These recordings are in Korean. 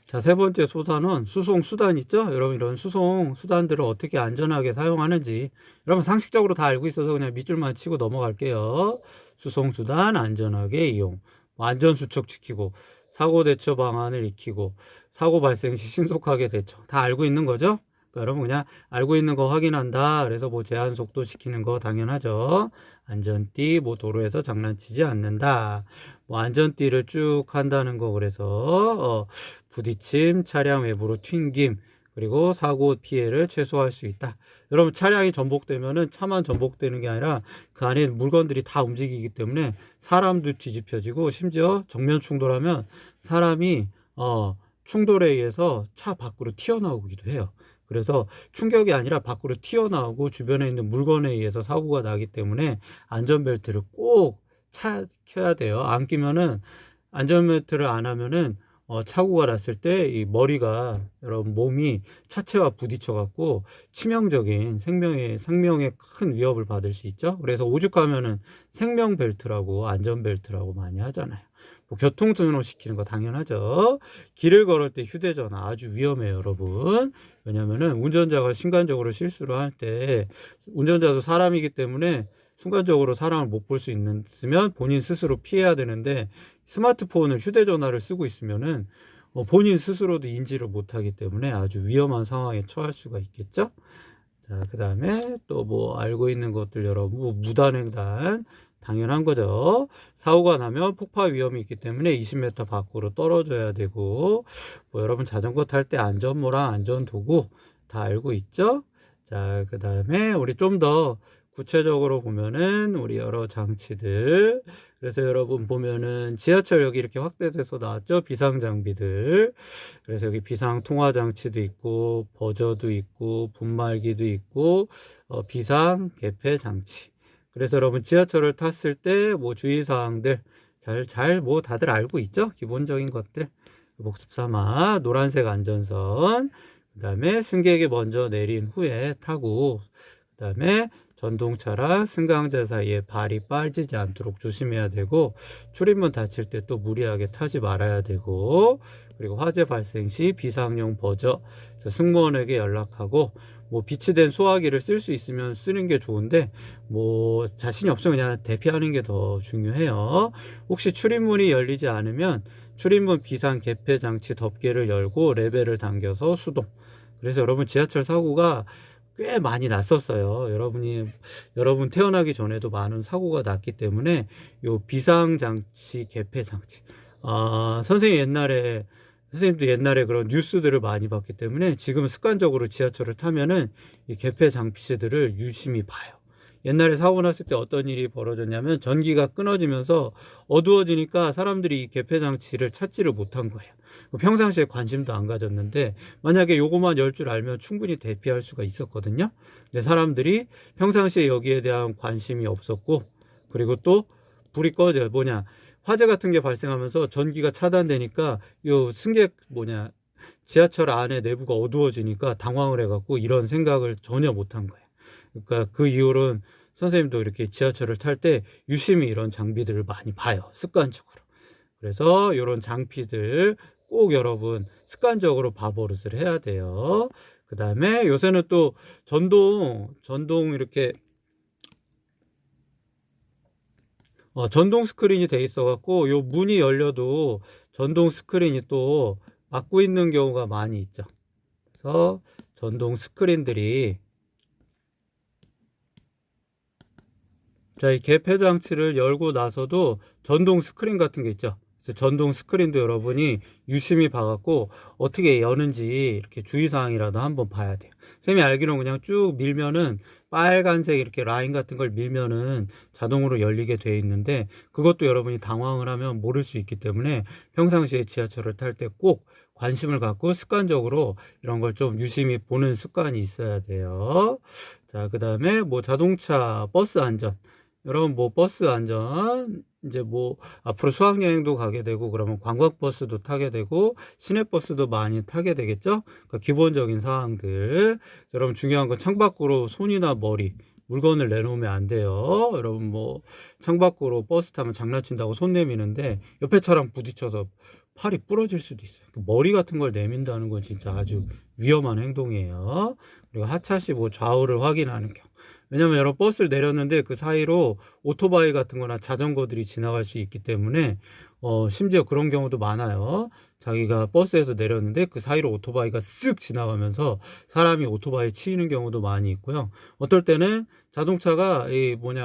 자, 세 번째 소사는 수송 수단 있죠? 여러분, 이런 수송 수단들을 어떻게 안전하게 사용하는지 여러분 상식적으로 다 알고 있어서 그냥 밑줄만 치고 넘어갈게요. 수송 수단 안전하게 이용, 뭐 안전 수칙 지키고, 사고 대처 방안을 익히고, 사고 발생 시 신속하게 대처, 다 알고 있는 거죠? 그러니까 여러분 그냥 알고 있는 거 확인한다. 그래서 뭐 제한 속도 시키는 거 당연하죠. 안전띠, 뭐 도로에서 장난치지 않는다. 뭐 안전띠를 쭉 한다는 거. 그래서 부딪힘, 차량 외부로 튕김, 그리고 사고 피해를 최소화할 수 있다. 여러분 차량이 전복되면은 차만 전복되는 게 아니라 그 안에 물건들이 다 움직이기 때문에 사람도 뒤집혀지고, 심지어 정면 충돌하면 사람이 충돌에 의해서 차 밖으로 튀어나오기도 해요. 그래서 충격이 아니라 밖으로 튀어나오고 주변에 있는 물건에 의해서 사고가 나기 때문에 안전벨트를 꼭 켜야 돼요. 안 끼면은, 안전벨트를 안 하면은 사고가 났을 때 이 머리가, 여러분 몸이 차체와 부딪혀 갖고 치명적인 생명에 큰 위협을 받을 수 있죠. 그래서 오죽하면은 생명벨트라고 안전벨트라고 많이 하잖아요. 뭐 교통등록 시키는 거 당연하죠. 길을 걸을 때 휴대전화 아주 위험해요, 여러분. 왜냐면은 운전자가 순간적으로 실수를 할 때, 운전자도 사람이기 때문에 순간적으로 사람을 못 볼 수 있으면 본인 스스로 피해야 되는데, 스마트폰을 휴대전화를 쓰고 있으면은 본인 스스로도 인지를 못하기 때문에 아주 위험한 상황에 처할 수가 있겠죠. 자, 그 다음에 또 뭐 알고 있는 것들, 여러분 뭐 무단횡단 당연한 거죠. 사고가 나면 폭파 위험이 있기 때문에 20m 밖으로 떨어져야 되고, 뭐 여러분 자전거 탈 때 안전모랑 안전도구 다 알고 있죠. 자, 그 다음에 우리 좀 더 구체적으로 보면은 우리 여러 장치들, 그래서 여러분 보면은 지하철 여기 이렇게 확대돼서 나왔죠. 비상 장비들. 그래서 여기 비상 통화 장치도 있고, 버저도 있고, 분말기도 있고, 비상 개폐 장치. 그래서 여러분 지하철을 탔을 때 뭐 주의사항들 잘 뭐 다들 알고 있죠? 기본적인 것들. 복습 삼아 노란색 안전선, 그 다음에 승객이 먼저 내린 후에 타고, 그 다음에 전동차랑 승강자 사이에 발이 빠지지 않도록 조심해야 되고, 출입문 닫힐 때 또 무리하게 타지 말아야 되고, 그리고 화재 발생 시 비상용 버저, 승무원에게 연락하고, 뭐 비치된 소화기를 쓸 수 있으면 쓰는 게 좋은데, 뭐 자신이 없으면 그냥 대피하는 게 더 중요해요. 혹시 출입문이 열리지 않으면 출입문 비상 개폐 장치 덮개를 열고 레벨을 당겨서 수동. 그래서 여러분 지하철 사고가 꽤 많이 났었어요. 여러분 태어나기 전에도 많은 사고가 났기 때문에 요 비상장치, 개폐장치. 선생님도 옛날에 그런 뉴스들을 많이 봤기 때문에 지금 습관적으로 지하철을 타면은 이 개폐장치들을 유심히 봐요. 옛날에 사고 났을 때 어떤 일이 벌어졌냐면, 전기가 끊어지면서 어두워지니까 사람들이 이 개폐장치를 찾지를 못한 거예요. 평상시에 관심도 안 가졌는데, 만약에 요거만 열 줄 알면 충분히 대피할 수가 있었거든요. 근데 사람들이 평상시에 여기에 대한 관심이 없었고, 그리고 또 불이 꺼져요. 화재 같은 게 발생하면서 전기가 차단되니까 요 지하철 안에 내부가 어두워지니까 당황을 해갖고 이런 생각을 전혀 못한 거예요. 그러니까 그 이후로는 선생님도 이렇게 지하철을 탈 때 유심히 이런 장비들을 많이 봐요, 습관적으로. 그래서 이런 장비들 꼭 여러분 습관적으로 봐버릇을 해야 돼요. 그 다음에 요새는 또 전동 이렇게 전동 스크린이 돼 있어 갖고 요 문이 열려도 전동 스크린이 또 막고 있는 경우가 많이 있죠. 그래서 전동 스크린들이, 자, 이 개폐 장치를 열고 나서도 전동 스크린 같은 게 있죠. 그래서 전동 스크린도 여러분이 유심히 봐갖고 어떻게 여는지 이렇게 주의사항이라도 한번 봐야 돼요. 쌤이 알기로는 그냥 쭉 밀면은 빨간색 이렇게 라인 같은 걸 밀면은 자동으로 열리게 돼 있는데, 그것도 여러분이 당황을 하면 모를 수 있기 때문에 평상시에 지하철을 탈 때 꼭 관심을 갖고 습관적으로 이런 걸 좀 유심히 보는 습관이 있어야 돼요. 자, 그 다음에 뭐 자동차, 버스 안전. 여러분 뭐 버스 안전, 이제 뭐 앞으로 수학여행도 가게 되고 그러면 관광버스도 타게 되고 시내버스도 많이 타게 되겠죠. 그러니까 기본적인 사항들. 여러분 중요한 건 창밖으로 손이나 머리, 물건을 내놓으면 안 돼요. 여러분 뭐 창밖으로 버스 타면 장난친다고 손 내미는데 옆에 차랑 부딪혀서 팔이 부러질 수도 있어요. 그 머리 같은 걸 내민다는 건 진짜 아주 위험한 행동이에요. 그리고 하차시 뭐 좌우를 확인하는 경우. 왜냐면 여러 버스를 내렸는데 그 사이로 오토바이 같은 거나 자전거들이 지나갈 수 있기 때문에 심지어 그런 경우도 많아요. 자기가 버스에서 내렸는데 그 사이로 오토바이가 쓱 지나가면서 사람이 오토바이에 치이는 경우도 많이 있고요. 어떨 때는 자동차가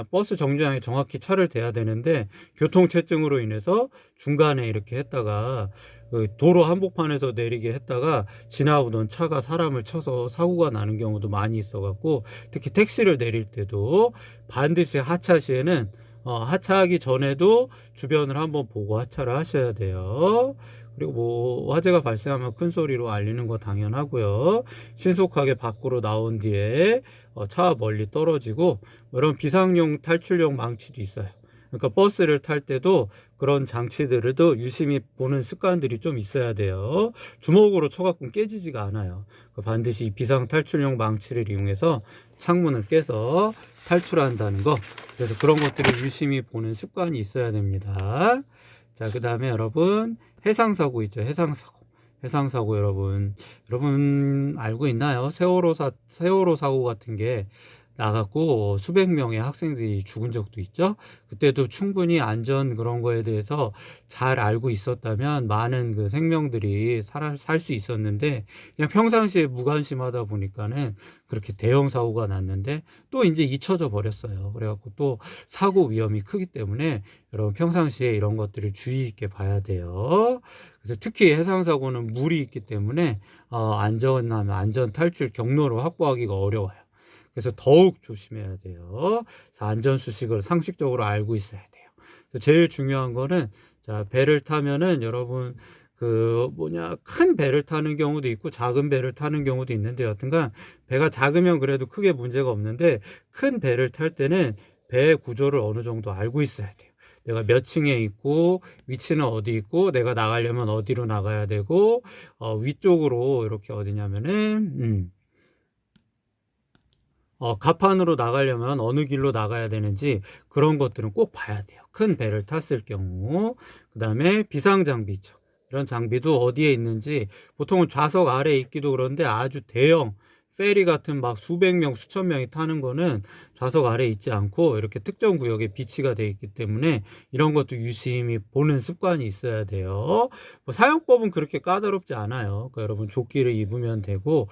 버스 정류장에 정확히 차를 대야 되는데 교통체증으로 인해서 중간에 이렇게 했다가 그 도로 한복판에서 내리게 했다가 지나오던 차가 사람을 쳐서 사고가 나는 경우도 많이 있어갖고, 특히 택시를 내릴 때도 반드시 하차 시에는 하차하기 전에도 주변을 한번 보고 하차를 하셔야 돼요. 그리고 뭐 화재가 발생하면 큰 소리로 알리는 거 당연하고요. 신속하게 밖으로 나온 뒤에 차와 멀리 떨어지고, 이런 비상용 탈출용 망치도 있어요. 그러니까 버스를 탈 때도 그런 장치들을 또 유심히 보는 습관들이 좀 있어야 돼요. 주먹으로 쳐갖고 깨지지가 않아요. 반드시 비상 탈출용 망치를 이용해서 창문을 깨서 탈출한다는 거, 그래서 그런 것들을 유심히 보는 습관이 있어야 됩니다. 자, 그 다음에 여러분, 해상사고 있죠. 해상사고 여러분 알고 있나요? 세월호 사고 같은 게 나갔고 수백 명의 학생들이 죽은 적도 있죠. 그때도 충분히 안전 그런 거에 대해서 잘 알고 있었다면 많은 그 생명들이 살 수 있었는데, 그냥 평상시에 무관심하다 보니까는 그렇게 대형 사고가 났는데 또 이제 잊혀져 버렸어요. 그래갖고 또 사고 위험이 크기 때문에 여러분 평상시에 이런 것들을 주의 있게 봐야 돼요. 그래서 특히 해상사고는 물이 있기 때문에 안전 탈출 경로를 확보하기가 어려워요. 그래서 더욱 조심해야 돼요. 안전수칙을 상식적으로 알고 있어야 돼요. 제일 중요한 거는, 자, 배를 타면은 여러분 큰 배를 타는 경우도 있고 작은 배를 타는 경우도 있는데, 여튼간 배가 작으면 그래도 크게 문제가 없는데 큰 배를 탈 때는 배의 구조를 어느 정도 알고 있어야 돼요. 내가 몇 층에 있고 위치는 어디 있고 내가 나가려면 어디로 나가야 되고 위쪽으로 이렇게 어디냐면은 갑판으로 나가려면 어느 길로 나가야 되는지 그런 것들은 꼭 봐야 돼요. 큰 배를 탔을 경우. 그 다음에 비상장비 있죠. 이런 장비도 어디에 있는지, 보통은 좌석 아래에 있기도 그런데 아주 대형 페리 같은 막 수백 명, 수천 명이 타는 거는 좌석 아래에 있지 않고 이렇게 특정 구역에 비치가 되어 있기 때문에 이런 것도 유심히 보는 습관이 있어야 돼요. 사용법은 그렇게 까다롭지 않아요. 그러니까 여러분 조끼를 입으면 되고,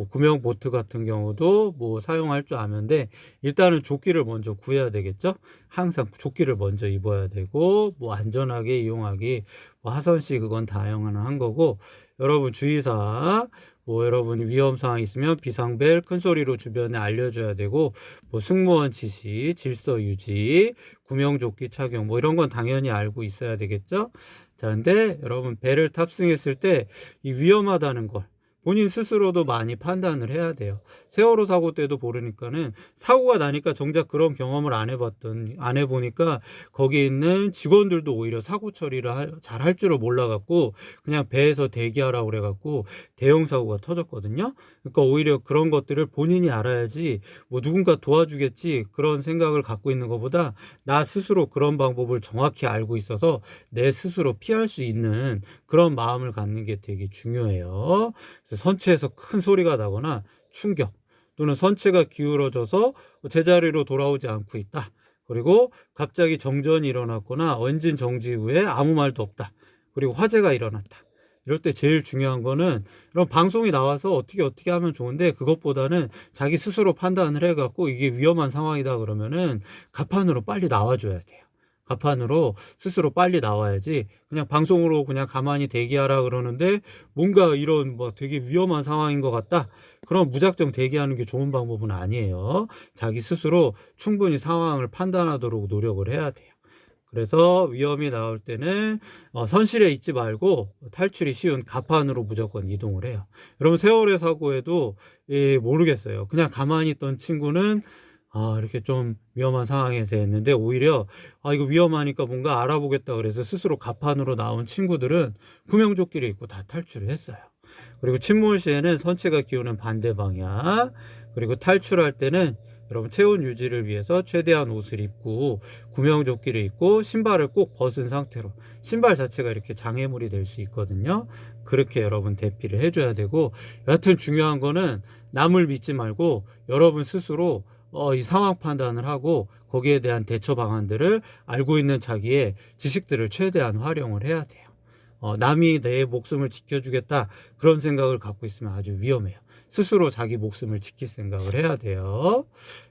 구명 보트 같은 경우도 사용할 줄 아는데 일단은 조끼를 먼저 구해야 되겠죠. 항상 조끼를 먼저 입어야 되고, 안전하게 이용하기 하선시 그건 다양한 거고, 여러분 주의사항, 여러분 위험 상황이 있으면 비상벨 큰 소리로 주변에 알려줘야 되고, 승무원 지시, 질서 유지, 구명조끼 착용 이런 건 당연히 알고 있어야 되겠죠. 자, 근데 여러분 배를 탑승했을 때 이 위험하다는 걸 본인 스스로도 많이 판단을 해야 돼요. 세월호 사고 때도 보니까는 사고가 나니까 정작 그런 경험을 안 해보니까 거기 있는 직원들도 오히려 사고 처리를 잘 할 줄을 몰라갖고 그냥 배에서 대기하라고 그래갖고 대형 사고가 터졌거든요. 그러니까 오히려 그런 것들을 본인이 알아야지 누군가 도와주겠지 그런 생각을 갖고 있는 것보다 나 스스로 그런 방법을 정확히 알고 있어서 내 스스로 피할 수 있는 그런 마음을 갖는 게 되게 중요해요. 선체에서 큰 소리가 나거나 충격, 또는 선체가 기울어져서 제자리로 돌아오지 않고 있다. 그리고 갑자기 정전이 일어났거나 엔진 정지 후에 아무 말도 없다. 그리고 화재가 일어났다. 이럴 때 제일 중요한 거는, 이런 방송이 나와서 어떻게 하면 좋은데 그것보다는 자기 스스로 판단을 해갖고 이게 위험한 상황이다 그러면은 갑판으로 빨리 나와줘야 돼요. 갑판으로 스스로 빨리 나와야지, 그냥 방송으로 그냥 가만히 대기하라 그러는데 뭔가 이런 되게 위험한 상황인 것 같다, 그럼 무작정 대기하는 게 좋은 방법은 아니에요. 자기 스스로 충분히 상황을 판단하도록 노력을 해야 돼요. 그래서 위험이 나올 때는 선실에 있지 말고 탈출이 쉬운 갑판으로 무조건 이동을 해요. 여러분 세월호 사고에도 모르겠어요. 그냥 가만히 있던 친구는 이렇게 좀 위험한 상황에서 했는데, 오히려 이거 위험하니까 뭔가 알아보겠다 그래서 스스로 갑판으로 나온 친구들은 구명조끼를 입고 다 탈출을 했어요. 그리고 침몰 시에는 선체가 기우는 반대 방향, 그리고 탈출할 때는 여러분 체온 유지를 위해서 최대한 옷을 입고 구명조끼를 입고 신발을 꼭 벗은 상태로, 신발 자체가 이렇게 장애물이 될 수 있거든요. 그렇게 여러분 대피를 해줘야 되고, 여하튼 중요한 거는 남을 믿지 말고 여러분 스스로 이 상황 판단을 하고 거기에 대한 대처 방안들을 알고 있는 자기의 지식들을 최대한 활용을 해야 돼요. 남이 내 목숨을 지켜주겠다 그런 생각을 갖고 있으면 아주 위험해요. 스스로 자기 목숨을 지킬 생각을 해야 돼요.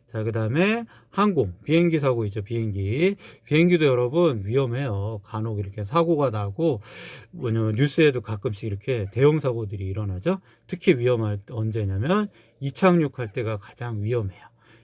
자, 그 다음에 항공, 비행기 사고 있죠. 비행기도 여러분 위험해요. 간혹 이렇게 사고가 나고, 뭐냐면 뉴스에도 가끔씩 이렇게 대형 사고들이 일어나죠. 특히 위험할 때 언제냐면 이착륙할 때가 가장 위험해요.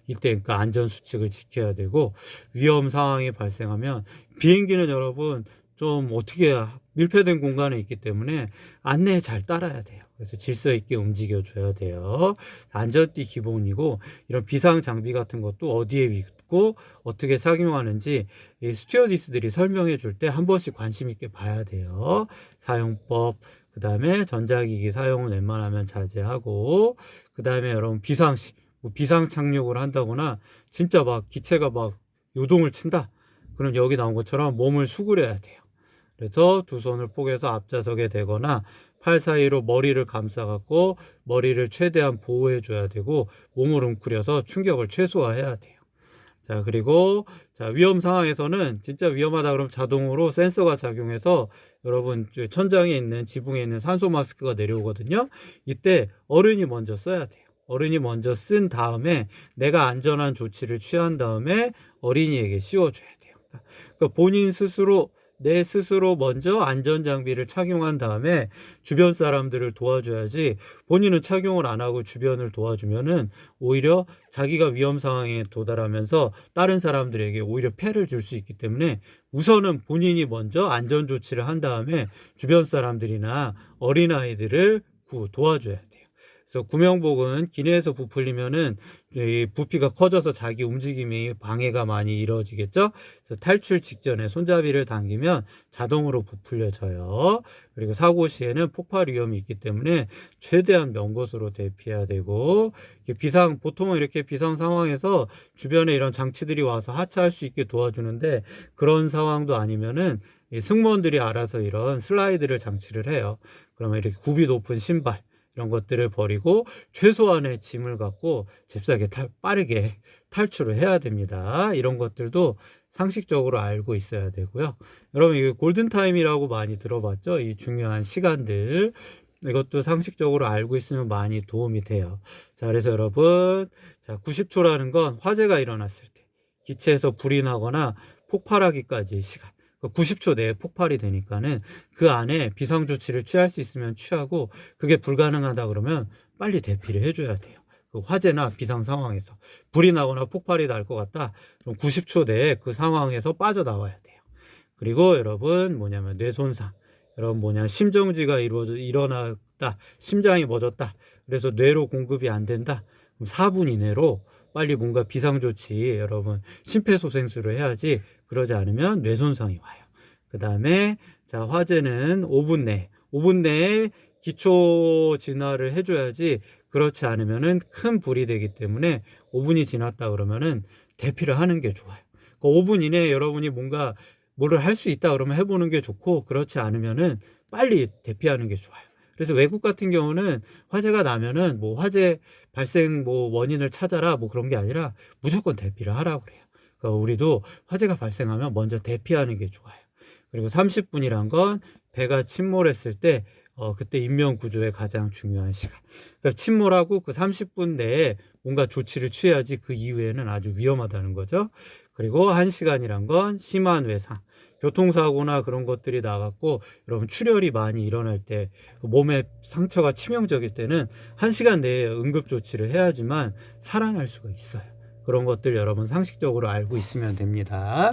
이때 그러니까 안전 수칙을 지켜야 되고, 위험 상황이 발생하면 비행기는 여러분 좀 어떻게 밀폐된 공간에 있기 때문에 안내에 잘 따라야 돼요. 그래서 질서 있게 움직여 줘야 돼요. 안전띠 기본이고, 이런 비상 장비 같은 것도 어디에 있고 어떻게 착용하는지 이 스튜어디스들이 설명해 줄 때 한 번씩 관심 있게 봐야 돼요. 사용법, 그 다음에 전자기기 사용은 웬만하면 자제하고, 그 다음에 여러분 비상시, 비상 착륙을 한다거나 진짜 막 기체가 막 요동을 친다, 그럼 여기 나온 것처럼 몸을 수그려야 돼요. 그래서 두 손을 포개서 앞좌석에 대거나 팔 사이로 머리를 감싸 갖고 머리를 최대한 보호해 줘야 되고, 몸을 웅크려서 충격을 최소화해야 돼요. 자, 그리고 자, 위험 상황에서는 진짜 위험하다 그러면 자동으로 센서가 작용해서 여러분 천장에 있는 지붕에 있는 산소 마스크가 내려오거든요. 이때 어른이 먼저 써야 돼요. 어른이 먼저 쓴 다음에 내가 안전한 조치를 취한 다음에 어린이에게 씌워줘야 돼요. 그러니까 본인 스스로, 내 스스로 먼저 안전장비를 착용한 다음에 주변 사람들을 도와줘야지, 본인은 착용을 안 하고 주변을 도와주면은 오히려 자기가 위험 상황에 도달하면서 다른 사람들에게 오히려 폐를 줄 수 있기 때문에 우선은 본인이 먼저 안전조치를 한 다음에 주변 사람들이나 어린아이들을 도와줘야 돼요. 그래서 구명복은 기내에서 부풀리면은 이 부피가 커져서 자기 움직임이 방해가 많이 이루어지겠죠. 그래서 탈출 직전에 손잡이를 당기면 자동으로 부풀려져요. 그리고 사고 시에는 폭발 위험이 있기 때문에 최대한 먼 곳으로 대피해야 되고, 보통은 이렇게 비상 상황에서 주변에 이런 장치들이 와서 하차할 수 있게 도와주는데, 그런 상황도 아니면은 승무원들이 알아서 이런 슬라이드를 장치를 해요. 그러면 이렇게 굽이 높은 신발 이런 것들을 버리고 최소한의 짐을 갖고 잽싸게 빠르게 탈출을 해야 됩니다. 이런 것들도 상식적으로 알고 있어야 되고요. 여러분, 이거 골든타임이라고 많이 들어봤죠? 이 중요한 시간들, 이것도 상식적으로 알고 있으면 많이 도움이 돼요. 자, 그래서 여러분, 자, 90초라는 건 화재가 일어났을 때, 기체에서 불이 나거나 폭발하기까지의 시간, 90초 내에 폭발이 되니까는 그 안에 비상조치를 취할 수 있으면 취하고, 그게 불가능하다 그러면 빨리 대피를 해줘야 돼요. 그 화재나 비상 상황에서 불이 나거나 폭발이 날 것 같다, 그럼 90초 내에 그 상황에서 빠져나와야 돼요. 그리고 여러분 뭐냐면 뇌손상, 여러분 심정지가 일어났다, 심장이 멎었다, 그래서 뇌로 공급이 안 된다, 그럼 4분 이내로 빨리 뭔가 비상조치, 여러분 심폐소생술을 해야지. 그러지 않으면 뇌손상이 와요. 그 다음에 자, 화재는 5분 내에 기초 진화를 해줘야지. 그렇지 않으면은 큰 불이 되기 때문에 5분이 지났다 그러면은 대피를 하는 게 좋아요. 그 5분 이내에 여러분이 뭔가 뭐를 할 수 있다 그러면 해보는 게 좋고, 그렇지 않으면은 빨리 대피하는 게 좋아요. 그래서 외국 같은 경우는 화재가 나면은 뭐 화재 발생 뭐 원인을 찾아라 뭐 그런 게 아니라 무조건 대피를 하라고 그래요. 그러니까 우리도 화재가 발생하면 먼저 대피하는 게 좋아요. 그리고 30분이란 건 배가 침몰했을 때 그때 인명 구조의 가장 중요한 시간. 그러니까 침몰하고 그 30분 내에 뭔가 조치를 취해야지. 그 이후에는 아주 위험하다는 거죠. 그리고 1시간이란 건 심한 외상, 교통사고나 그런 것들이 나갔고 여러분 출혈이 많이 일어날 때, 몸에 상처가 치명적일 때는 1시간 내에 응급조치를 해야지만 살아날 수가 있어요. 그런 것들 여러분 상식적으로 알고 있으면 됩니다.